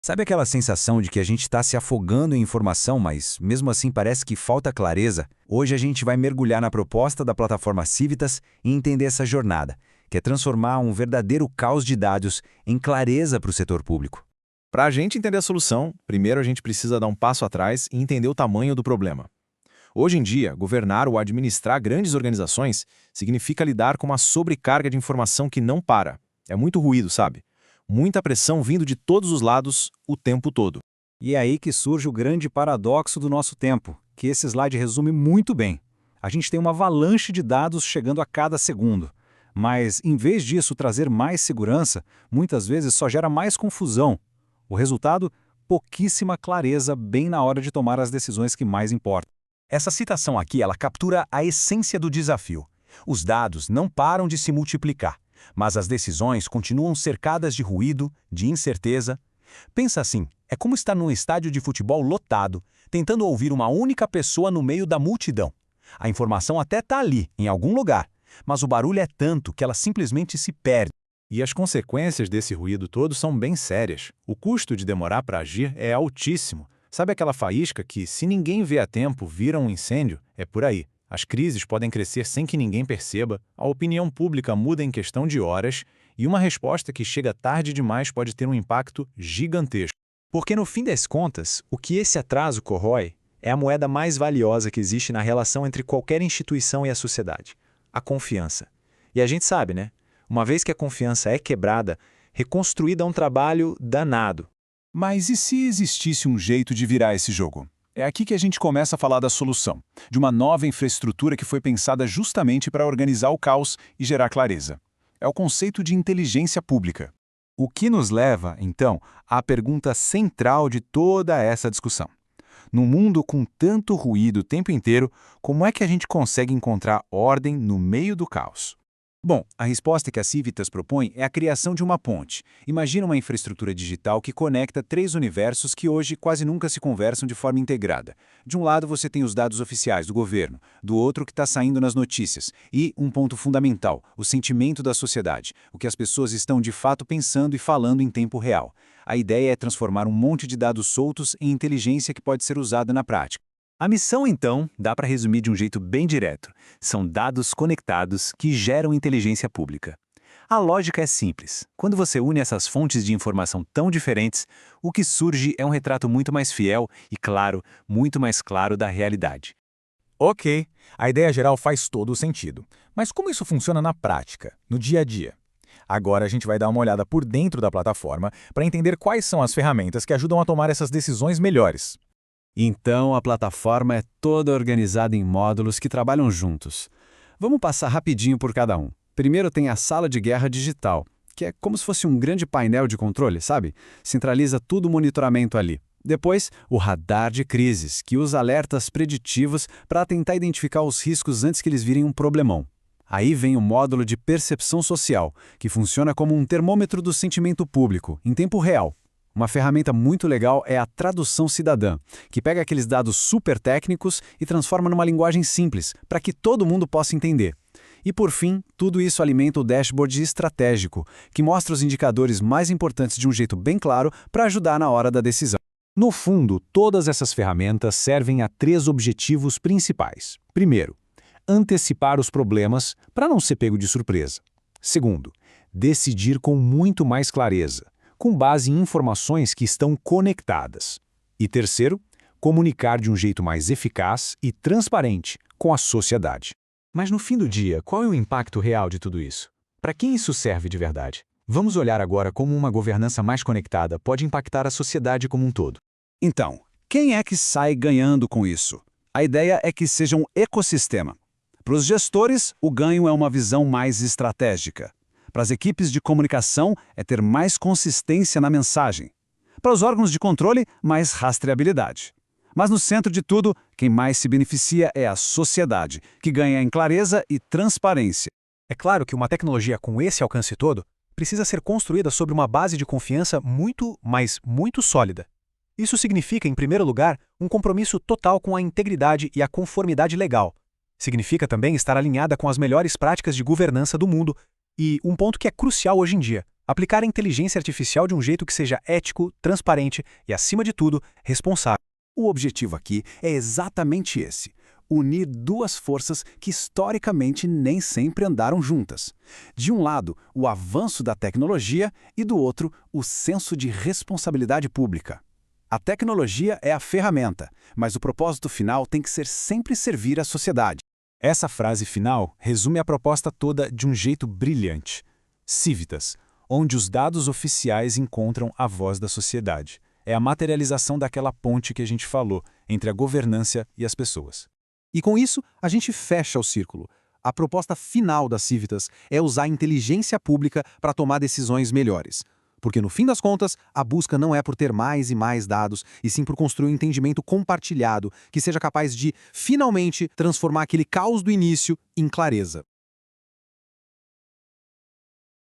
Sabe aquela sensação de que a gente está se afogando em informação, mas mesmo assim parece que falta clareza? Hoje a gente vai mergulhar na proposta da plataforma Civitas e entender essa jornada, que é transformar um verdadeiro caos de dados em clareza para o setor público. Para a gente entender a solução, primeiro a gente precisa dar um passo atrás e entender o tamanho do problema. Hoje em dia, governar ou administrar grandes organizações significa lidar com uma sobrecarga de informação que não para. É muito ruído, sabe? Muita pressão vindo de todos os lados, o tempo todo. E é aí que surge o grande paradoxo do nosso tempo, que esse slide resume muito bem. A gente tem uma avalanche de dados chegando a cada segundo. Mas, em vez disso trazer mais segurança, muitas vezes só gera mais confusão. O resultado? Pouquíssima clareza bem na hora de tomar as decisões que mais importam. Essa citação aqui, ela captura a essência do desafio. Os dados não param de se multiplicar, mas as decisões continuam cercadas de ruído, de incerteza. Pensa assim, é como estar num estádio de futebol lotado, tentando ouvir uma única pessoa no meio da multidão. A informação até está ali, em algum lugar, mas o barulho é tanto que ela simplesmente se perde. E as consequências desse ruído todo são bem sérias. O custo de demorar para agir é altíssimo. Sabe aquela faísca que, se ninguém vê a tempo, vira um incêndio? É por aí. As crises podem crescer sem que ninguém perceba, a opinião pública muda em questão de horas, e uma resposta que chega tarde demais pode ter um impacto gigantesco. Porque no fim das contas, o que esse atraso corrói é a moeda mais valiosa que existe na relação entre qualquer instituição e a sociedade: a confiança. E a gente sabe, né? Uma vez que a confiança é quebrada, reconstruída é um trabalho danado. Mas e se existisse um jeito de virar esse jogo? É aqui que a gente começa a falar da solução, de uma nova infraestrutura que foi pensada justamente para organizar o caos e gerar clareza. É o conceito de inteligência pública. O que nos leva, então, à pergunta central de toda essa discussão. Num mundo com tanto ruído o tempo inteiro, como é que a gente consegue encontrar ordem no meio do caos? Bom, a resposta que a Civitas propõe é a criação de uma ponte. Imagina uma infraestrutura digital que conecta três universos que hoje quase nunca se conversam de forma integrada. De um lado você tem os dados oficiais do governo, do outro que está saindo nas notícias, e um ponto fundamental, o sentimento da sociedade, o que as pessoas estão de fato pensando e falando em tempo real. A ideia é transformar um monte de dados soltos em inteligência que pode ser usada na prática. A missão, então, dá para resumir de um jeito bem direto. São dados conectados que geram inteligência pública. A lógica é simples. Quando você une essas fontes de informação tão diferentes, o que surge é um retrato muito mais fiel e, claro, muito mais claro da realidade. Ok, a ideia geral faz todo o sentido. Mas como isso funciona na prática, no dia a dia? Agora a gente vai dar uma olhada por dentro da plataforma para entender quais são as ferramentas que ajudam a tomar essas decisões melhores. Então, a plataforma é toda organizada em módulos que trabalham juntos. Vamos passar rapidinho por cada um. Primeiro tem a sala de guerra digital, que é como se fosse um grande painel de controle, sabe? Centraliza todo o monitoramento ali. Depois, o radar de crises, que usa alertas preditivos para tentar identificar os riscos antes que eles virem um problemão. Aí vem o módulo de percepção social, que funciona como um termômetro do sentimento público, em tempo real. Uma ferramenta muito legal é a tradução cidadã, que pega aqueles dados super técnicos e transforma numa linguagem simples, para que todo mundo possa entender. E por fim, tudo isso alimenta o dashboard estratégico, que mostra os indicadores mais importantes de um jeito bem claro para ajudar na hora da decisão. No fundo, todas essas ferramentas servem a três objetivos principais. Primeiro, antecipar os problemas para não ser pego de surpresa. Segundo, decidir com muito mais clareza, com base em informações que estão conectadas. E terceiro, comunicar de um jeito mais eficaz e transparente com a sociedade. Mas no fim do dia, qual é o impacto real de tudo isso? Para quem isso serve de verdade? Vamos olhar agora como uma governança mais conectada pode impactar a sociedade como um todo. Então, quem é que sai ganhando com isso? A ideia é que seja um ecossistema. Para os gestores, o ganho é uma visão mais estratégica. Para as equipes de comunicação, é ter mais consistência na mensagem. Para os órgãos de controle, mais rastreabilidade. Mas no centro de tudo, quem mais se beneficia é a sociedade, que ganha em clareza e transparência. É claro que uma tecnologia com esse alcance todo precisa ser construída sobre uma base de confiança muito, mas muito sólida. Isso significa, em primeiro lugar, um compromisso total com a integridade e a conformidade legal. Significa também estar alinhada com as melhores práticas de governança do mundo. E um ponto que é crucial hoje em dia, Aplicar a inteligência artificial de um jeito que seja ético, transparente e, acima de tudo, responsável. O objetivo aqui é exatamente esse: unir duas forças que historicamente nem sempre andaram juntas. De um lado, o avanço da tecnologia e do outro, o senso de responsabilidade pública. A tecnologia é a ferramenta, mas o propósito final tem que ser sempre servir à sociedade. Essa frase final resume a proposta toda de um jeito brilhante. Civitas, onde os dados oficiais encontram a voz da sociedade. É a materialização daquela ponte que a gente falou entre a governança e as pessoas. E com isso, a gente fecha o círculo. A proposta final da Civitas é usar a inteligência pública para tomar decisões melhores. Porque, no fim das contas, a busca não é por ter mais e mais dados, e sim por construir um entendimento compartilhado que seja capaz de, finalmente, transformar aquele caos do início em clareza.